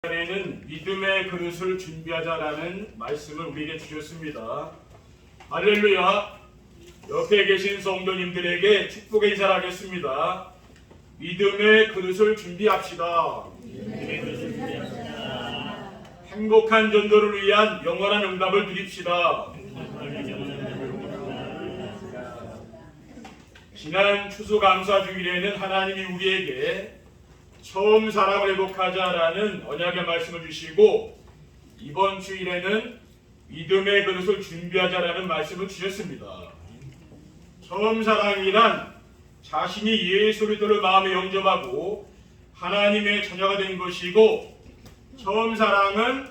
시간에는 믿음의 그릇을 준비하자라는 말씀을 우리에게 주셨습니다. 할렐루야. 옆에 계신 성도님들에게 축복의 인사를 하겠습니다. 믿음의 그릇을 준비합시다. 행복한 전도를 위한 영원한 응답을 드립시다. 지난 추수감사 주일에는 하나님이 우리에게 처음 사랑을 회복하자라는 언약의 말씀을 주시고, 이번 주일에는 믿음의 그릇을 준비하자라는 말씀을 주셨습니다. 처음 사랑이란 자신이 예수 그리스도를 마음에 영접하고 하나님의 자녀가 된 것이고, 처음 사랑은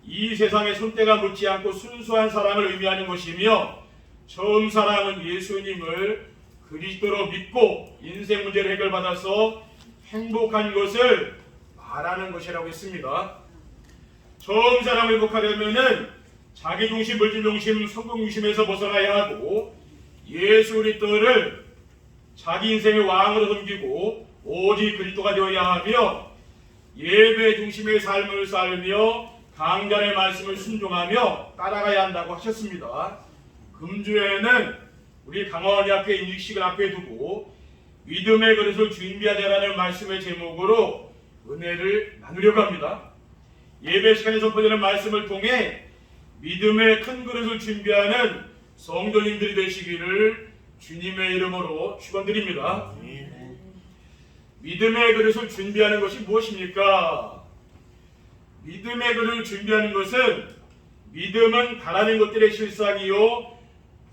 이 세상의 손때가 묻지 않고 순수한 사랑을 의미하는 것이며, 처음 사랑은 예수님을 그리스도로 믿고 인생 문제를 해결받아서 행복한 것을 말하는 것이라고 했습니다. 처음 사랑을 회복하려면은 자기중심, 물질중심, 성공중심에서 벗어나야 하고, 예수 그리스도를 자기 인생의 왕으로 섬기고 오직 그리스도가 되어야 하며, 예배 중심의 삶을 살며 강단의 말씀을 순종하며 따라가야 한다고 하셨습니다. 금주에는 우리 강화원이 앞에 인식식을 앞에 두고 믿음의 그릇을 준비하자라는 말씀의 제목으로 은혜를 나누려고 합니다. 예배 시간에 선포되는 말씀을 통해 믿음의 큰 그릇을 준비하는 성도님들이 되시기를 주님의 이름으로 축원드립니다. 믿음의 그릇을 준비하는 것이 무엇입니까? 믿음의 그릇을 준비하는 것은, 믿음은 바라는 것들의 실상이요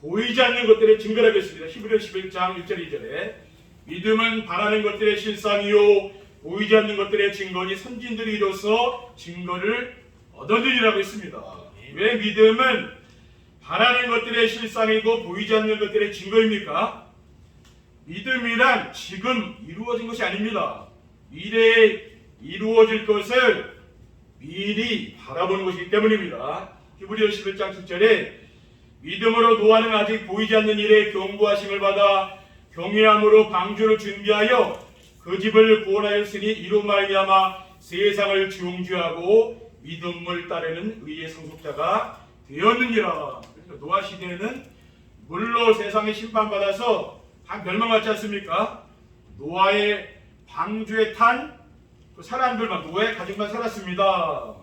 보이지 않는 것들의 증거라고 했습니다. 히브리서 11장 1절 2절에 믿음은 바라는 것들의 실상이요 보이지 않는 것들의 증거니 선진들이 이로써 증거를 얻어들이라고 했습니다. 왜 믿음은 바라는 것들의 실상이고 보이지 않는 것들의 증거입니까? 믿음이란 지금 이루어진 것이 아닙니다. 미래에 이루어질 것을 미리 바라보는 것이기 때문입니다. 히브리서 11장 7절에 믿음으로 노아는 아직 보이지 않는 일에 경고하심을 받아 경외함으로 방주를 준비하여 그 집을 구원하였으니 이로 말미암아 세상을 중주하고 믿음을 따르는 의의 상속자가 되었느니라. 그러니까 노아 시대에는 물로 세상에 심판받아서 다 멸망하지 않습니까? 노아의 방주에 탄 그 사람들만, 노아의 가족만 살았습니다.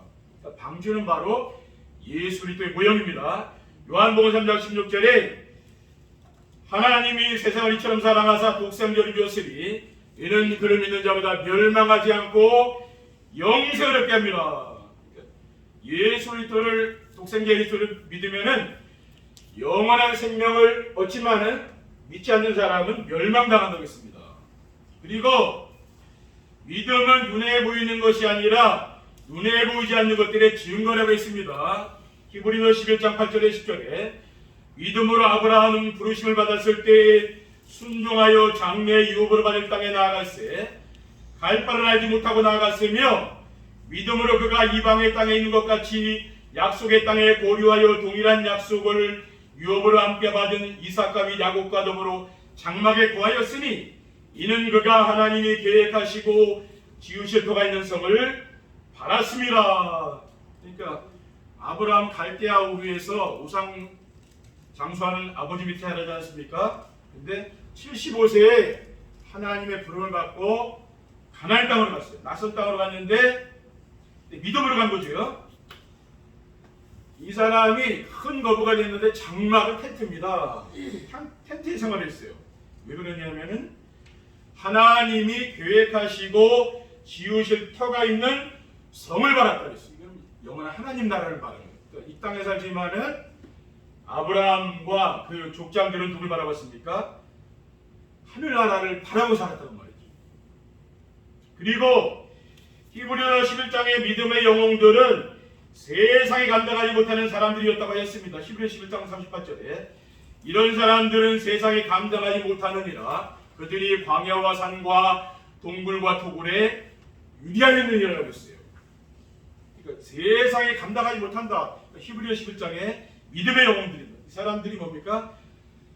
방주는 바로 예수 그리스도의 모형입니다. 요한복음 3장 16절에 하나님이 세상을 이처럼 사랑하사 독생자를 주었으니 이는 그를 믿는 자보다 멸망하지 않고 영생을 얻게 합니다. 예수 그리스도를, 독생자 그리스도를 믿으면은 영원한 생명을 얻지만은 믿지 않는 사람은 멸망당한다고 했습니다. 그리고 믿음은 눈에 보이는 것이 아니라 눈에 보이지 않는 것들의 증거라고 했습니다. 히브리서 11장 8절에 10절에 믿음으로 아브라함은 부르심을 받았을 때 순종하여 장래의 유업으로 받을 땅에 나아갔으에 갈 바를 알지 못하고 나아갔으며, 믿음으로 그가 이방의 땅에 있는 것 같이 약속의 땅에 고려하여 동일한 약속을 유업으로 함께 받은 이삭과 및 야곱과 더불어 장막에 거하였으니 이는 그가 하나님이 계획하시고 지으실 터가 있는 성을 바랐습니다. 그러니까 아브라함 갈대아 우르에서 우상 장수하는 아버지 밑에 살지 않습니까? 근데 75세에 하나님의 부름을 받고 가나안 땅으로 갔어요. 낯선 땅으로 갔는데 믿음으로 간 거죠. 이 사람이 큰 거부가 됐는데 장막은 텐트입니다. 텐트에 생활했어요. 왜 그러냐면은 하나님이 계획하시고 지으실 터가 있는 성을 바랐다 그랬어요. 이건 영원한 하나님 나라를 바라는 거예요. 그러니까 이 땅에 살지만은 아브라함과 그 족장들은 누굴 바라봤습니까? 하늘나라를 바라고 살았단 말이죠. 그리고 히브리서 11장의 믿음의 영웅들은 세상에 감당하지 못하는 사람들이었다고 했습니다. 히브리서 11장 38절에 이런 사람들은 세상에 감당하지 못하느니라 그들이 광야와 산과 동굴과 토굴에 유리하였느니라고 했어요. 그러니까 세상에 감당하지 못한다. 히브리서 11장에 믿음의 영웅들입니다. 이 사람들이 뭡니까?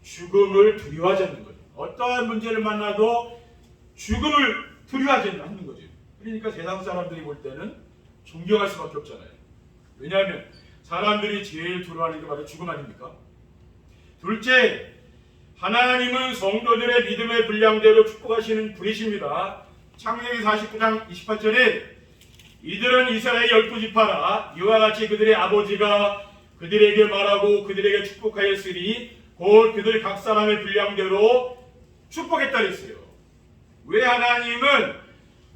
죽음을 두려워하지 않는 거죠. 어떠한 문제를 만나도 죽음을 두려워하지 않는 거죠. 그러니까 세상 사람들이 볼 때는 존경할 수밖에 없잖아요. 왜냐하면 사람들이 제일 두려워하는 게 바로 죽음 아닙니까? 둘째, 하나님은 성도들의 믿음의 분량대로 축복하시는 분이십니다. 창세기 49장 28절에 이들은 이스라엘 12지파라 이와 같이 그들의 아버지가 그들에게 말하고 그들에게 축복하였으니 곧 그들 각 사람의 분량대로 축복했다 그랬어요. 왜 하나님은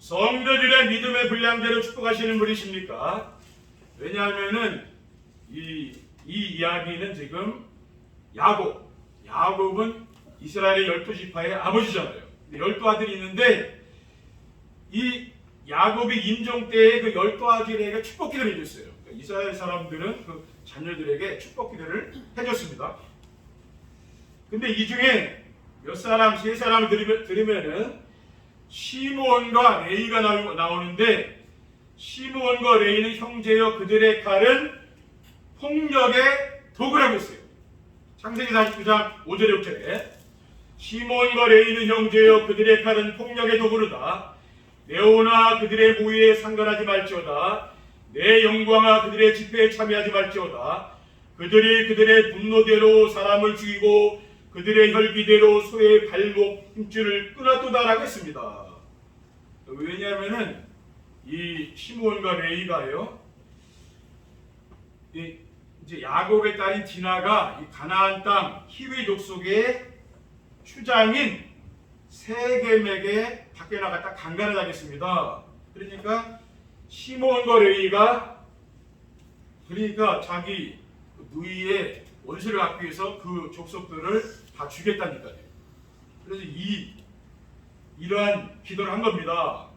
성도들의 믿음의 분량대로 축복하시는 분이십니까? 왜냐하면은 이 이야기는 지금 야곱은 이스라엘의 12지파의 아버지잖아요. 12아들이 있는데 이 야곱이 임종 때에 그 12아들에게 축복 기도를 해줬어요. 그러니까 이스라엘 사람들은 그 자녀들에게 축복 기도를 해줬습니다. 근데 이 중에 세 사람을 들으면은 시므온과 레위가 나오는데 시므온과 레위는 형제여 그들의 칼은 폭력의 도구라고 했어요. 창세기 49장 5절에 6절에 시므온과 레위는 형제여 그들의 칼은 폭력의 도구로다. 네오나 그들의 모의에 상관하지 말지어다. 내 영광아 그들의 집회에 참여하지 말지어다. 그들이 그들의 분노대로 사람을 죽이고 그들의 혈기대로 소의 발목 힘줄을 끊었도다라고 했습니다. 왜냐하면은 이 시므온과 레위가요, 이제 야곱의 딸인 디나가 이 가나안 땅 히위 족속의 추장인 세겜에게 밖에 나갔다 강간을 당했습니다. 그러니까 시므온과 레위가 자기 누이의 원수를 갚기 위해서 그 족속들을 다 죽였다니까요. 그래서 이러한 기도를 한 겁니다.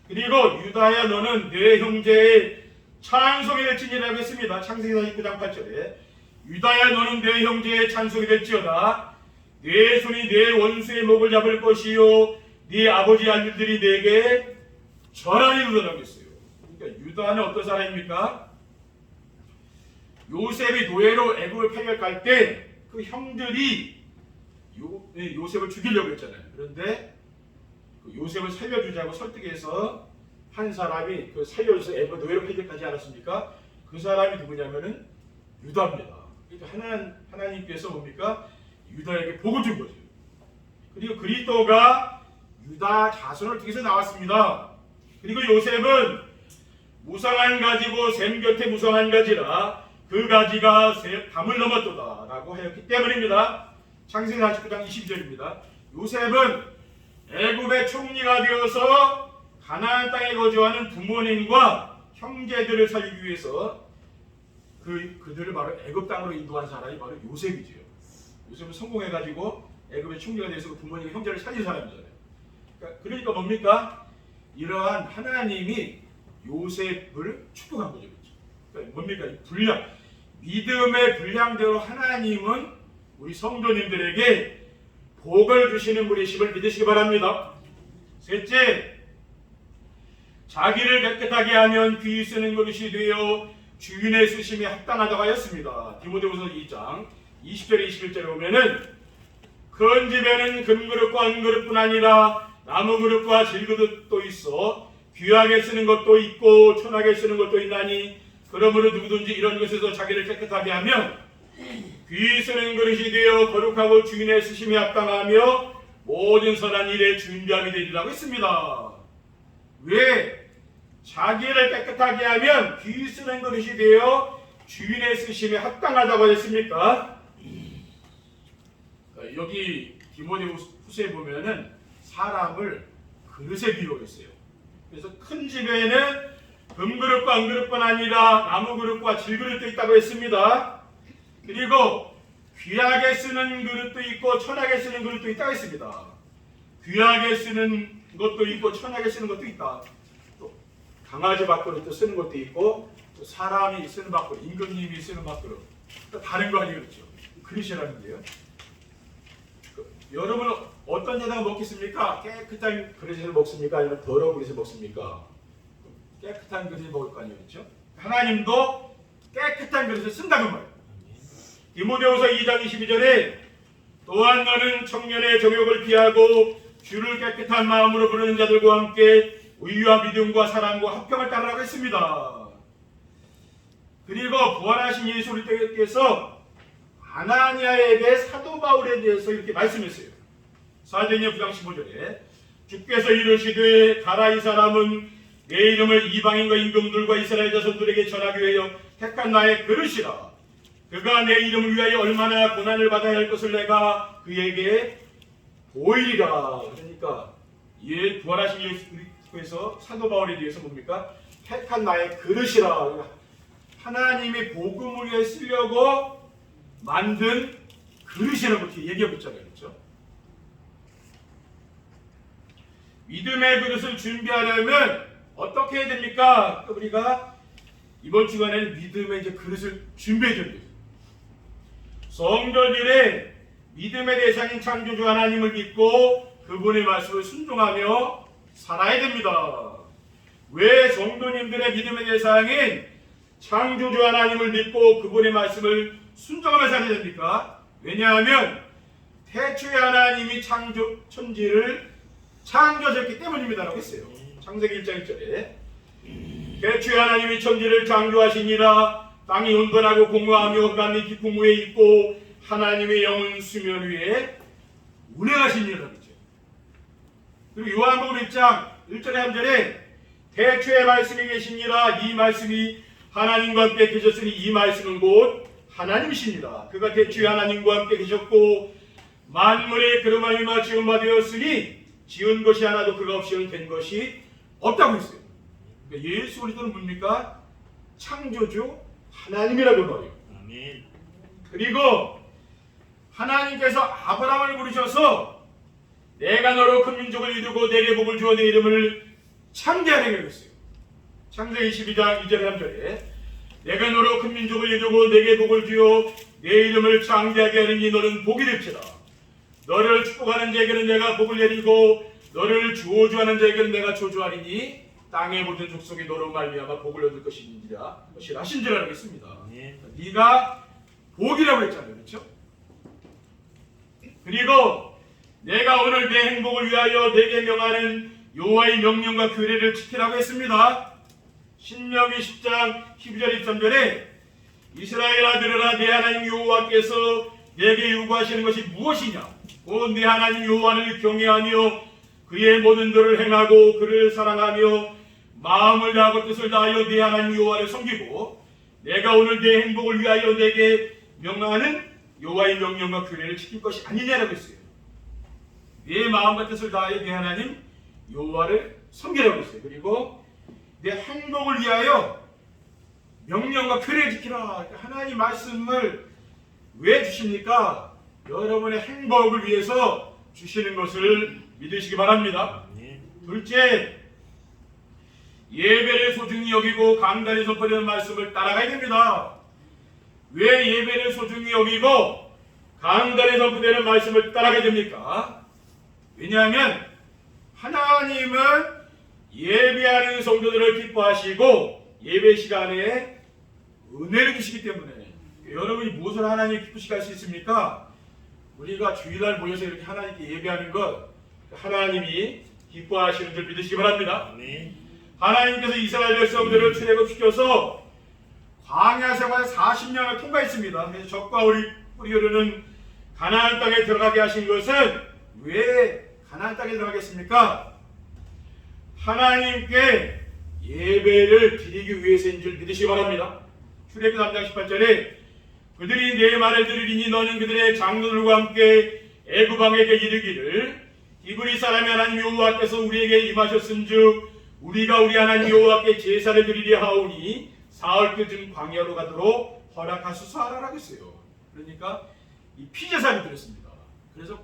그리고 유다야 너는 내 형제의 찬송이 될지니라고 했습니다. 창세기 49장 8절에 유다야 너는 내 형제의 찬송이 될지어다. 내 손이 내 원수의 목을 잡을 것이요 네 아버지 아들들이 내게 절하니 이르라고 했어요. 그러니까 유다는 어떤 사람입니까? 요셉이 노예로 애굽을 팔려갈 때 그 형들이 요셉을 죽이려고 했잖아요. 그런데 그 요셉을 살려주자고 설득해서 한 사람이 그 살려줘서 애굽 노예로 팔려가지 않았습니까? 그 사람이 누구냐면은 유다입니다. 그러니까 하나님께서 뭡니까? 유다에게 복을 준 거죠. 그리고 그리스도가 유다 자손을 통해서 나왔습니다. 그리고 요셉은 무성한 가지고 샘 곁에 무성한 가지라 그 가지가 담을 넘었도다 라고 하였기 때문입니다. 창세기 49장 22절입니다. 요셉은 애굽의 총리가 되어서 가나안 땅에 거주하는 부모님과 형제들을 살리기 위해서 그들을 바로 애굽 땅으로 인도한 사람이 바로 요셉이죠. 요셉은 성공해가지고 애굽의 총리가 돼서 그 부모님과 형제를 살린 사람이잖아요. 그러니까 뭡니까? 이러한 하나님이 요셉을 축복한 거죠. 그러니까 뭡니까? 분량, 믿음의 분량대로 하나님은 우리 성도님들에게 복을 주시는 분이심을 믿으시기 바랍니다. 셋째, 자기를 깨끗하게 하면 귀히 쓰는 것이 되어 주인의 쓰심에 합당하다고 하였습니다. 디모데후서 2장 20절에 21절에 보면은 큰 집에는 금그릇과 은그릇뿐 아니라 나무그릇과 질그릇도 있어 귀하게 쓰는 것도 있고 천하게 쓰는 것도 있나니 그러므로 누구든지 이런 것에서 자기를 깨끗하게 하면 귀히 쓰는 그릇이 되어 거룩하고 주인의 쓰심에 합당하며 모든 선한 일에 준비함이 되리라고 했습니다. 왜? 자기를 깨끗하게 하면 귀히 쓰는 그릇이 되어 주인의 쓰심에 합당하다고 했습니까? 여기 디모데후서에 보면은 사람을 그릇에 비유했어요. 그래서 큰 집에는 금그릇과 은그릇뿐 아니라 나무그릇과 질그릇도 있다고 했습니다. 그리고 귀하게 쓰는 그릇도 있고 천하게 쓰는 그릇도 있다고 했습니다. 귀하게 쓰는 것도 있고 천하게 쓰는 것도 있다. 또 강아지 밥그릇도 쓰는 것도 있고 또 사람이 쓰는 밥그릇, 임금님이 쓰는 밥그릇 또 다른 거 아니겠죠. 그릇이라는 게요. 여러분은 어떤 데다가 먹겠습니까? 깨끗한 그릇에서 먹습니까? 아니면 더러운 그릇에서 먹습니까? 깨끗한 그릇을 먹을 거 아니겠죠? 하나님도 깨끗한 그릇을 쓴다는 말이에요. 디모데후서 2장 22절에 또한 너는 청년의 정욕을 피하고 주를 깨끗한 마음으로 부르는 자들과 함께 의와 믿음과 사랑과 합평을 따르라고 했습니다. 그리고 부활하신 예수 그리스도께서 아나니아에게 사도 바울에 대해서 이렇게 말씀했어요. 사도행전 9장 15절에 주께서 이르시되 가라, 이 사람은 내 이름을 이방인과 임금들과 이스라엘 자손들에게 전하기 위하여 택한 나의 그릇이라. 그가 내 이름을 위하여 얼마나 고난을 받아야 할 것을 내가 그에게 보이리라. 그러니까 부활하신 예수 그리스도에서 사도 바울에 대해서 뭡니까? 택한 나의 그릇이라. 하나님의 복음을 위해 쓰려고 만든 그릇이라고 이렇게 얘기하고 있잖아요. 그렇죠? 믿음의 그릇을 준비하려면 어떻게 해야 됩니까? 우리가 이번 주간에는 믿음의 이제 그릇을 준비해야 됩니다. 성도들의 믿음의 대상인 창조주 하나님을 믿고 그분의 말씀을 순종하며 살아야 됩니다. 왜 성도님들의 믿음의 대상인 창조주 하나님을 믿고 그분의 말씀을 순종하며 살아야 됩니까? 왜냐하면 태초에 하나님이 천지를 창조하셨기 때문입니다라고 했어요. 창세기 1장 1절에 태초에 하나님이 천지를 창조하시니라. 땅이 온건하고 공허하며 흑암이 깊은 무에 있고 하나님의 영은 수면 위에 운행하시니라 그랬죠. 그리고 요한복음 1장 1절에 3절에 태초에 말씀이 계시니라. 이 말씀이 하나님과 함께 계셨으니 이 말씀은 곧 하나님이십니다. 그가 태초에 하나님과 함께 계셨고 만물의 그로 말미암아 지은 바 되었으니 지은 것이 하나도 그가 없이는 된 것이 없다고 했어요. 그러니까 예수 그리스도는 뭡니까? 창조주 하나님이라고 말해요. 아멘. 그리고 하나님께서 아브라함을 부르셔서 내가 너로 큰 민족을 이루고 내게 복을 주어 내 이름을 창대하게 했어요. 창세기 22장 2절에 3절에 내가 너로 큰 민족을 이루고 내게 복을 주어 내 이름을 창대하게 하느니 너는 복이 될지라. 너를 축복하는 자에게는 내가 복을 내리고 너를 저주하는 자에게는 내가 저주하리니 땅의 모든 족속이 너로 말미암아 복을 얻을 것이니라 하신지라고 했습니다. 네가 복이라고 했잖아요. 그렇죠? 그리고 내가 오늘 내 행복을 위하여 내게 명하는 여호와의 명령과 규례를 지키라고 했습니다. 신명기 10장 12절 13절에 이스라엘아 들으라. 내 하나님 여호와께서 내게 요구하시는 것이 무엇이냐? 곧 내 하나님 여호와를 경외하며 그의 모든 들을 행하고 그를 사랑하며 마음을 다하고 뜻을 다하여 내 하나님 여호와를 섬기고 내가 오늘 내 행복을 위하여 내게 명하는 여호와의 명령과 규례를 지킬 것이 아니냐라고 했어요. 내 마음과 뜻을 다하여 내 하나님 여호와를 섬기라고 했어요. 그리고 내 행복을 위하여 명령과 규례를 지키라. 하나님 말씀을 왜 주십니까? 여러분의 행복을 위해서 주시는 것을 믿으시기 바랍니다. 둘째, 예배를 소중히 여기고 강단에 선포되는 말씀을 따라가야 됩니다. 왜 예배를 소중히 여기고 강단에 선포되는 말씀을 따라가야 됩니까? 왜냐하면 하나님은 예배하는 성도들을 기뻐하시고 예배 시간에 은혜를 주시기 때문에 여러분이 무엇을 하나님 기쁘시게 할 수 있습니까? 우리가 주일날 모여서 이렇게 하나님께 예배하는 것 하나님이 기뻐하시는 줄 믿으시기 바랍니다. 하나님께서 이스라엘 백성들을 출애굽시켜서 광야 생활 40년을 통과했습니다. 그래서 적과 꿀이 흐르는 가나안 땅에 들어가게 하신 것은 왜 가나안 땅에 들어가겠습니까? 하나님께 예배를 드리기 위해서인 줄 믿으시기 바랍니다. 출애굽 3장 18절에 그들이 내 말을 들으리니 너는 그들의 장로들과 함께 애굽 왕에게 이르기를 히브리 사람의 하나님 여호와께서 우리에게 임하셨은즉 우리가 우리 하나님 여호와께 제사를 드리려 하오니 사흘쯤 광야로 가도록 허락하소서 하라고 했어요. 그러니까 이 피제사를 드렸습니다. 그래서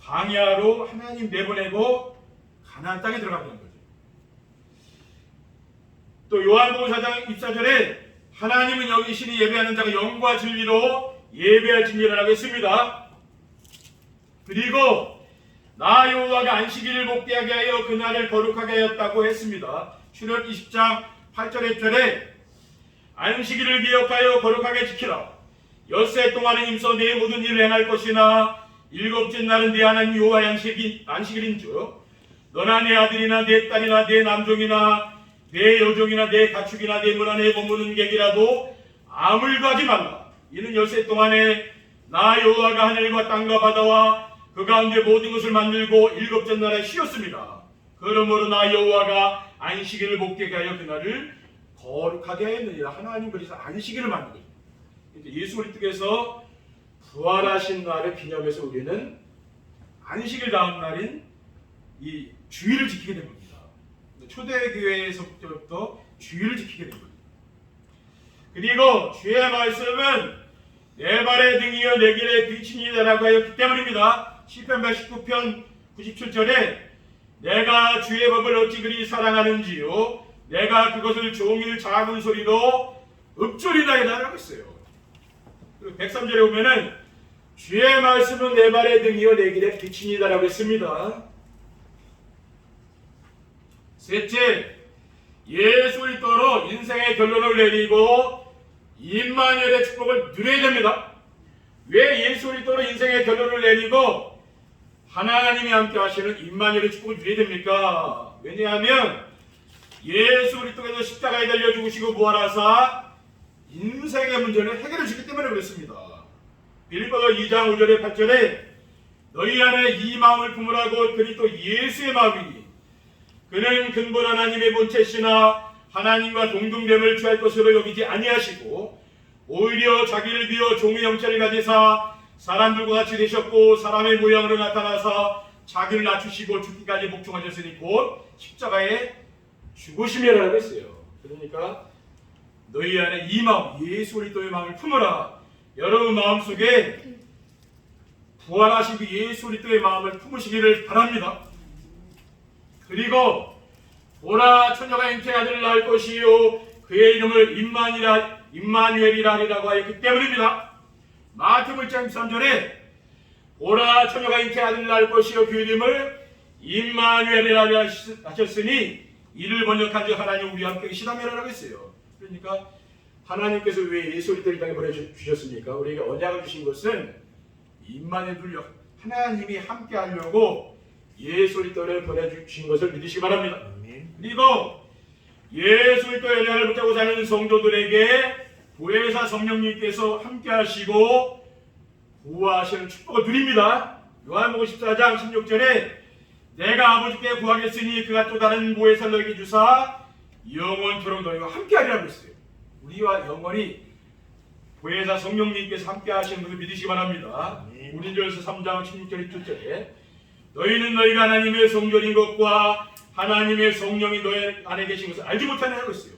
광야로 하나님 내보내고 가나안 땅에 들어가는 거죠. 또 요한복음 4장 24절에 하나님은 여기시니 예배하는 자가 영과 진리로 예배할지니라라고 했습니다. 그리고 나 여호와가 안식일을 복되하게 하여 그날을 거룩하게 하였다고 했습니다. 출애굽 20장 8절에 1절에 안식일을 기억하여 거룩하게 지키라. 엿새 동안은 힘써 내 모든 일을 행할 것이나 일곱째 날은 내 하나님 여호와의 안식일인즉 너나 내 아들이나 내 딸이나 내 남종이나 내 여종이나 내 가축이나 내 문 안에 머무는 객이라도 아무 일도 하지 말라. 이는 엿새 동안에 나 여호와가 하늘과 땅과 바다와 그 가운데 모든 것을 만들고 일곱째 날에 쉬었습니다. 그러므로 나 여호와가 안식일을 복되게 하여 그날을 거룩하게 하였느니라. 하나님 그래서 안식일을 만든 거죠. 예수 그리스도께서 부활하신 날을 기념해서 우리는 안식일 다음 날인 이 주일을 지키게 된 겁니다. 초대교회에서부터 주일을 지키게 된 겁니다. 그리고 주의 말씀은 내 발의 등이여 내 길의 빛이니라고 하였기 때문입니다. 시편 119편 97절에 내가 주의 법을 어찌 그리 사랑하는지요 내가 그것을 종일 작은 소리로 읊조리다 라고 했어요. 103절에 보면은 주의 말씀은 내 발의 등이요 내 길의 빛이니라 라고 했습니다. 셋째, 예수 그리스도로 인생의 결론을 내리고 임마누엘의 축복을 누려야 됩니다. 왜 예수 그리스도로 인생의 결론을 내리고 하나님이 함께 하시는 임마누엘의 축복을 누려야 됩니까? 왜냐하면 예수 그리스도께서 십자가에 달려 죽으시고 부활하사 인생의 문제를 해결해 주기 때문에 그렇습니다. 빌립보서 2장 5절에 8절에 너희 안에 이 마음을 품으라고 그리스도 예수의 마음이니 그는 근본 하나님의 본체시나 하나님과 동등됨을 취할 것으로 여기지 아니하시고 오히려 자기를 비워 종의 형체를 가지사 사람들과 같이 되셨고 사람의 모양으로 나타나서 자기를 낮추시고 죽기까지 복종하셨으니 곧 십자가에 죽으심이라고 했어요. 그러니까 너희 안에 이 마음, 예수 그리스도의 마음을 품어라. 여러분 마음속에 부활하신 그 예수 그리스도의 마음을 품으시기를 바랍니다. 그리고 보라 처녀가 잉태한 아들을 낳을 것이요 그의 이름을 임마누엘이라 하리라고 하였기 때문입니다. 마태복음 1장 13절에 보라 처녀가 잉태한 아들을 낳을 것이요 그 이름을 임마누엘이라 하셨으니 이를 번역한 즉 하나님 우리와 함께 계시다며라고 했어요. 그러니까 하나님께서 왜 예수 그리스도를 이 땅에 보내주셨습니까? 우리에게 언약을 주신 것은 임마누엘 하나님이 함께 하려고 예수 그리스도를 보내주신 것을 믿으시기 바랍니다. 그리고 예수 그리스도의 언약을 붙잡고 사는 성도들에게 보혜사 성령님께서 함께 하시고 구하시는 축복을 드립니다. 요한복음 14장 16절에 내가 아버지께 구하겠으니 그가 또 다른 보혜사를 너에게 주사 영원토록 너희와 함께 하리라고 했어요. 우리와 영원히 보혜사 성령님께서 함께 하시는 것을 믿으시기 바랍니다. 우리전서 3장 16절 17절에 너희는 너희가 하나님의 성전인 것과 하나님의 성령이 너희 안에 계신 것을 알지 못하느냐 하고 있어요.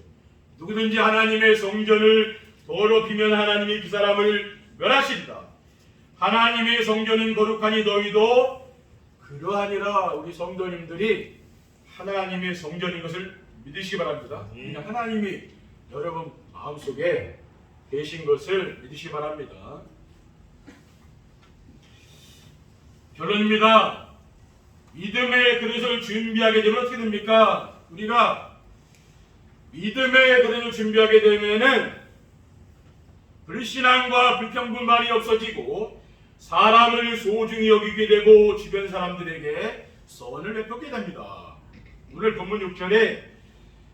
누구든지 하나님의 성전을 더럽히면 하나님이 그 사람을 멸하시리라. 하나님의 성전은 거룩하니 너희도 그러하니라. 우리 성도님들이 하나님의 성전인 것을 믿으시기 바랍니다. 하나님이 여러분 마음속에 계신 것을 믿으시기 바랍니다. 결론입니다. 믿음의 그릇을 준비하게 되면 어떻게 됩니까? 우리가 믿음의 그릇을 준비하게 되면은 불신앙과 불평분만이 없어지고 사람을 소중히 여기게 되고 주변 사람들에게 선을 베풀게 됩니다. 오늘 본문 6절에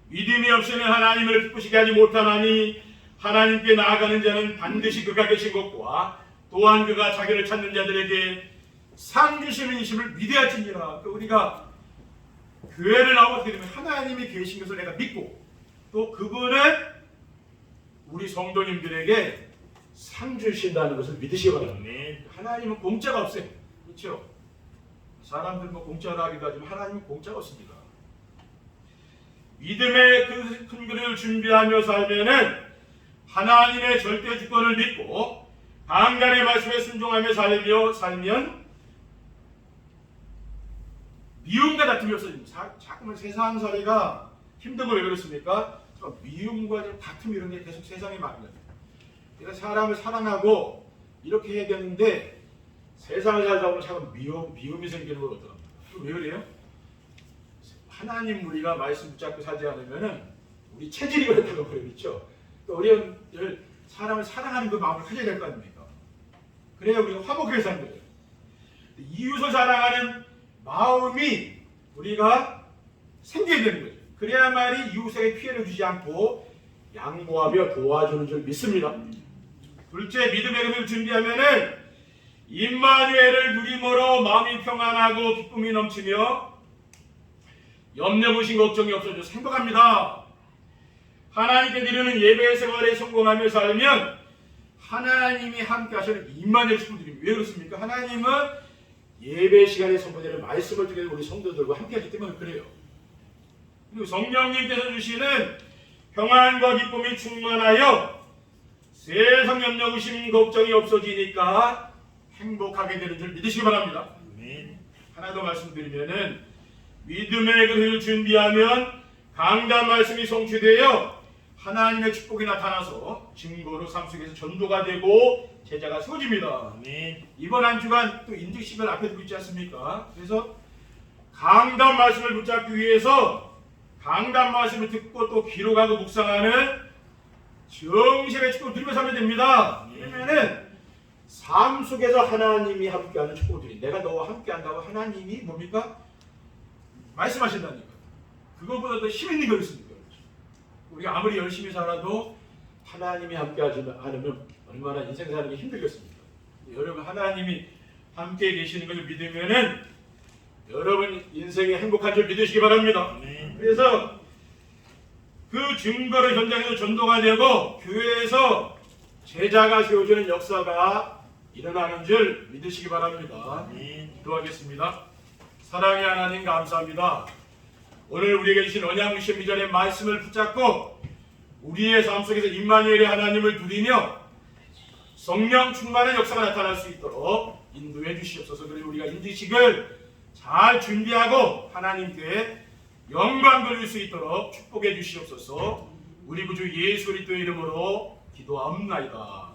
믿음이 없이는 하나님을 기쁘시게 하지 못하나니 하나님께 나아가는 자는 반드시 그가 계신 것과 또한 그가 자기를 찾는 자들에게 상 주시는 이심을 위대하지니라. 그러니까 우리가 교회를 나오게 되면 하나님이 계신 것을 내가 믿고 또 그분은 우리 성도님들에게 상 주신다는 것을 믿으시기 바랍니다. 하나님은 공짜가 없어요. 그렇죠? 사람들 뭐 공짜로 하기도 하지만 하나님은 공짜가 없습니다. 믿음의 그 큰 그릇을 준비하며 살면은 하나님의 절대 주권을 믿고 강간의 말씀에 순종하며 살면 미움과 다툼이 없어집니다. 자꾸만 세상살이가 힘든 걸 왜 그렇습니까? 미움과 다툼 이런 게 계속 세상에 많거든요. 그러니까 사람을 사랑하고 이렇게 해야 되는데 세상을 살다 보면 자꾸 미움이 생기는 걸 어떡합니까? 왜 그래요? 하나님 우리가 말씀 붙잡고 살지 않으면은 우리 체질이 그렇다고 그러겠죠. 우리는 사람을 사랑하는 그 마음을 가져야 될 거 아닙니까? 그래야 우리가 화목하게 사는 거예요. 이웃을 사랑하는 마음이 우리가 생겨야 되는 거죠. 그래야만이 이웃에게 피해를 주지 않고 양보하며 도와주는 줄 믿습니다. 둘째, 믿음의 금을 준비하면은 임마누엘을 누림으로 마음이 평안하고 기쁨이 넘치며 염려 무신 걱정이 없어져서 행복합니다. 하나님께 드리는 예배 생활에 성공하며 살면 하나님이 함께 하시는 임마누엘 식구들입니다. 왜 그렇습니까? 하나님은 예배 시간에 선포되는 말씀을 통해 우리 성도들과 함께 하기 때문에 그래요. 그리고 성령님께서 주시는 평안과 기쁨이 충만하여 세상 염려 의심 걱정이 없어지니까 행복하게 되는 줄 믿으시기 바랍니다. 하나 더 말씀드리면은 믿음의 그릇을 준비하면 강단 말씀이 성취되어 하나님의 축복이 나타나서 증거로 삶 속에서 전도가 되고 제자가 세워집니다. 이번 한 주간 또 인직식을 앞에 두고 있지 않습니까? 그래서 강단 말씀을 붙잡기 위해서 강단 말씀을 듣고 또 기록하고 묵상하는 정신의 축복을 누리며 살면 됩니다. 그러면은 삶 속에서 하나님이 함께하는 축복들이 내가 너와 함께한다고 하나님이 뭡니까? 말씀하신다니까. 그거보다 더 힘 있는 거 있습니까? 우리가 아무리 열심히 살아도 하나님이 함께하지 않으면 얼마나 인생 사는 게 힘들겠습니까? 여러분 하나님이 함께 계시는 것을 믿으면은 여러분 인생이 행복한 줄 믿으시기 바랍니다. 그래서 그 증거를 현장에서 전도가 되고 교회에서 제자가 세워지는 역사가 일어나는 줄 믿으시기 바랍니다. 기도하겠습니다. 사랑의 하나님 감사합니다. 오늘 우리에게 주신 언약무시 비전의 말씀을 붙잡고 우리의 삶 속에서 임마누엘의 하나님을 누리며 성령 충만한 역사가 나타날 수 있도록 인도해 주시옵소서. 그리고 우리가 인지식을 잘 준비하고 하나님께 영광 돌릴 수 있도록 축복해 주시옵소서. 우리 구주 예수 그리스도의 이름으로 기도합나이다.